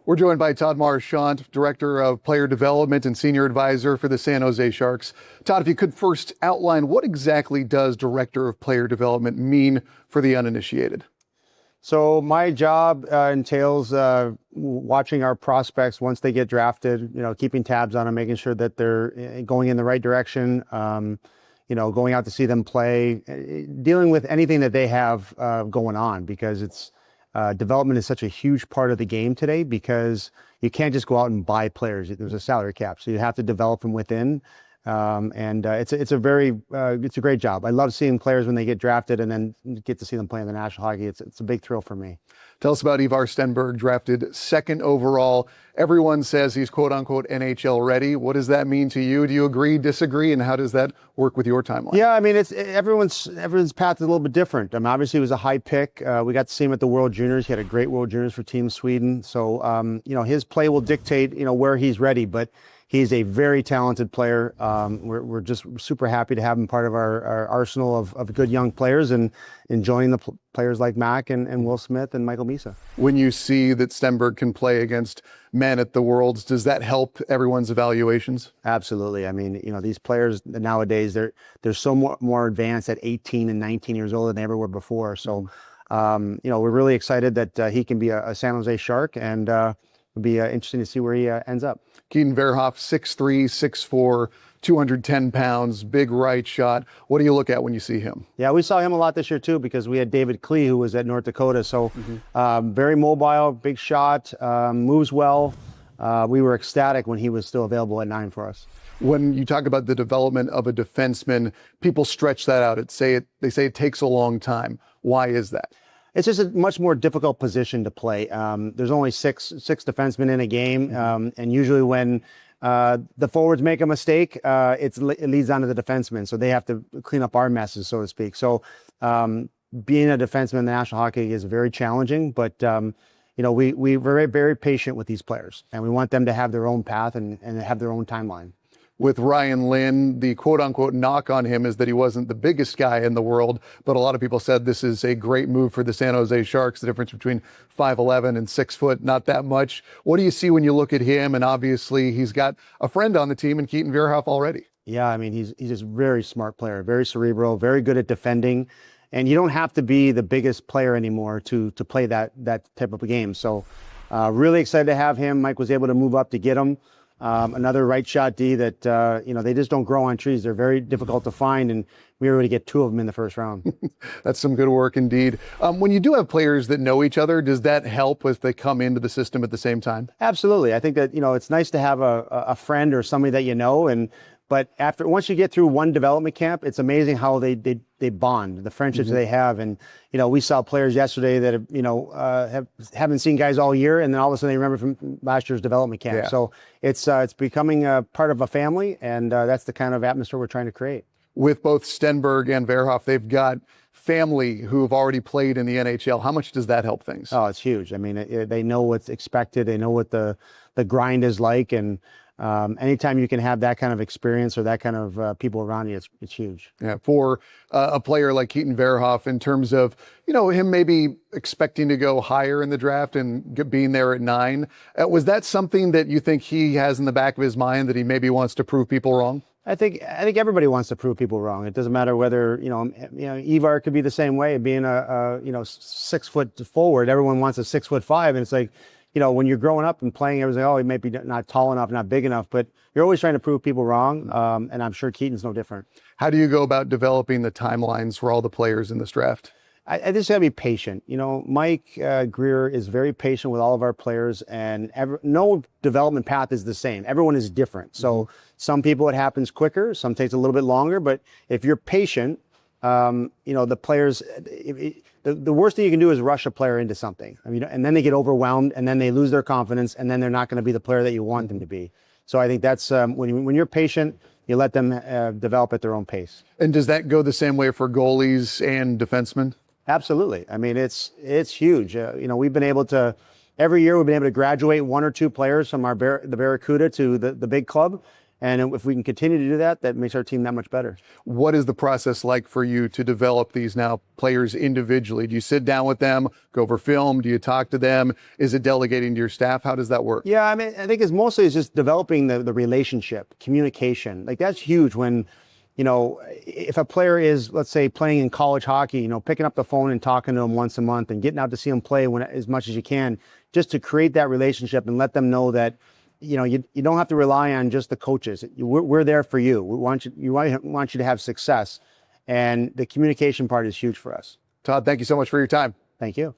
We're joined by Todd Marchant, Director of Player Development and Senior Advisor for the San Jose Sharks. Todd, if you could first outline what exactly does Director of Player Development mean for the uninitiated? So my job entails watching our prospects once they get drafted, keeping tabs on them, making sure that they're going in the right direction, going out to see them play, dealing with anything that they have going on, because development is such a huge part of the game today, because you can't just go out and buy players. There's a salary cap, so you have to develop from within. It's a great job. I love seeing players when they get drafted and then get to see them play in the National Hockey. It's a big thrill for me. Tell us about Ivar Stenberg, drafted second overall. Everyone says he's quote unquote NHL ready. What does that mean to you? Do you agree, disagree? And how does that work with your timeline? Yeah, I mean, everyone's path is a little bit different. Obviously he was a high pick. We got to see him at the World Juniors. He had a great World Juniors for Team Sweden. So, his play will dictate, where he's ready, but he's a very talented player. We're just super happy to have him part of our arsenal of good young players, and enjoying the players like Mac and Will Smith and Michael Misa. When you see that Stenberg can play against men at the Worlds, does that help everyone's evaluations? Absolutely. I mean, these players nowadays, they're so more advanced at 18 and 19 years old than they ever were before. So, we're really excited that he can be a San Jose Shark, and it'll be interesting to see where he ends up. Keaton Verhoff, 6'3", 6'4", 210 pounds, big right shot. What do you look at when you see him? Yeah, we saw him a lot this year too, because we had David Klee, who was at North Dakota. So very mobile, big shot, moves well. We were ecstatic when he was still available at 9 for us. When you talk about the development of a defenseman, people stretch that out. They say it takes a long time. Why is that? It's just a much more difficult position to play. There's only six defensemen in a game, and usually when the forwards make a mistake, it leads on to the defensemen, so they have to clean up our messes, so to speak. So being a defenseman in the National Hockey League is very challenging, but we're very, very patient with these players, and we want them to have their own path and have their own timeline. With Ryan Lynn, the quote-unquote knock on him is that he wasn't the biggest guy in the world, but a lot of people said this is a great move for the San Jose Sharks. The difference between 5'11" and 6 foot, not that much. What do you see when you look at him? And obviously he's got a friend on the team in Keaton Verhoff already. Yeah, I mean, he's just a very smart player, very cerebral, very good at defending. And you don't have to be the biggest player anymore to play that type of a game. So really excited to have him. Mike was able to move up to get him. Another right shot D that, they just don't grow on trees. They're very difficult to find, and we were able to get 2 of them in the first round. That's some good work indeed. When you do have players that know each other, does that help if they come into the system at the same time? Absolutely. I think that, it's nice to have a friend or somebody that you know, but once you get through one development camp, it's amazing how they bond, the friendships they have. And, we saw players yesterday that haven't seen guys all year, and then all of a sudden they remember from last year's development camp. Yeah. So it's becoming a part of a family, and that's the kind of atmosphere we're trying to create. With both Stenberg and Verhoff, they've got family who have already played in the NHL. How much does that help things? Oh, it's huge. I mean, they know what's expected. They know what the grind is like, and anytime you can have that kind of experience or that kind of people around you, it's huge. Yeah, for a player like Keaton Verhoff, in terms of him maybe expecting to go higher in the draft and being there at 9, was that something that you think he has in the back of his mind, that he maybe wants to prove people wrong? I think everybody wants to prove people wrong. It doesn't matter whether Ivar could be the same way. Being a 6 foot forward, everyone wants a 6'5", and it's like, when you're growing up and playing, everyone's like, oh, he may be not tall enough, not big enough, but you're always trying to prove people wrong, and I'm sure Keaton's no different. How do you go about developing the timelines for all the players in this draft? I just got to be patient. Mike Greer is very patient with all of our players, and no development path is the same. Everyone is different. So some people it happens quicker, some takes a little bit longer, but if you're patient, the players, the worst thing you can do is rush a player into something. And then they get overwhelmed, and then they lose their confidence, and then they're not going to be the player that you want them to be. So I think that's when you're patient, you let them develop at their own pace. And does that go the same way for goalies and defensemen? Absolutely. I mean, it's huge. We've been able to, every year we've been able to graduate 1 or 2 players from the Barracuda to the big club. And if we can continue to do that, that makes our team that much better. What is the process like for you to develop these now players individually? Do you sit down with them, go over film? Do you talk to them? Is it delegating to your staff? How does that work? Yeah, I mean, I think it's mostly just developing the relationship, communication. Like that's huge when, you know, if a player is, let's say, playing in college hockey, you know, picking up the phone and talking to them once a month and getting out to see them play as much as you can, just to create that relationship and let them know that, you know, you don't have to rely on just the coaches. We're there for you. We want you to have success. And the communication part is huge for us. Todd, thank you so much for your time. Thank you.